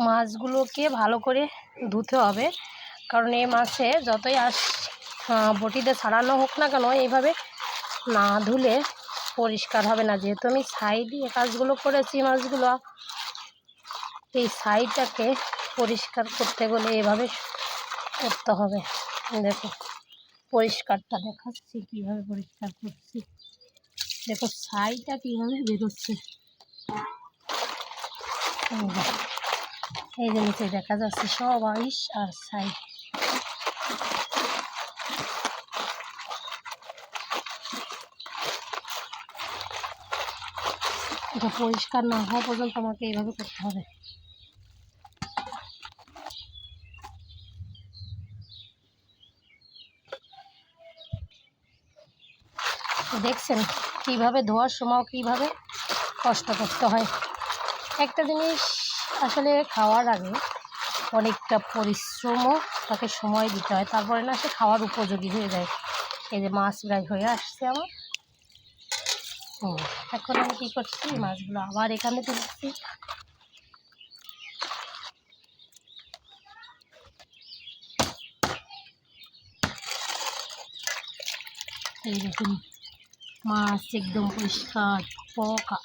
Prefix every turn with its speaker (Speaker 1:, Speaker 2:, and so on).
Speaker 1: মাছগুলোকে ভালো করে ধুতে হবে, কারণ এই মাছে যতই বটিতে ছাড়ানো হোক না কেন এইভাবে না ধুলে পরিষ্কার হবে না। যেহেতু আমি ছাই দিয়ে কাজগুলো করেছি, মাছগুলো এই ছাইটাকে পরিষ্কার করতে গেলে এভাবে করতে হবে। দেখো পরিষ্কারটা দেখাচ্ছি কীভাবে পরিষ্কার করছি, দেখো ছাইটা কীভাবে বেরোচ্ছে। এই যে নিচে দেখা যাচ্ছে সব আইস আর ছাই। এটা পরিষ্কার না হওয়া পর্যন্ত আমাকে এইভাবে করতে হবে। দেখছেন কীভাবে ধোয়ার সময় কীভাবে কষ্ট করতে হয়। একটা জিনিস আসলে খাওয়ার আগে অনেকটা পরিশ্রমও তাকে সময় দিতে হয়, তারপরে না সে খাওয়ার উপযোগী হয়ে যায়। এই যে মাছ প্রায় হয়ে আসছে আমার। এখন আমি কী করছি, মাছগুলো আবার এখানে তুলছি। এই দেখুন মাছ একদম পরিষ্কার পোকা।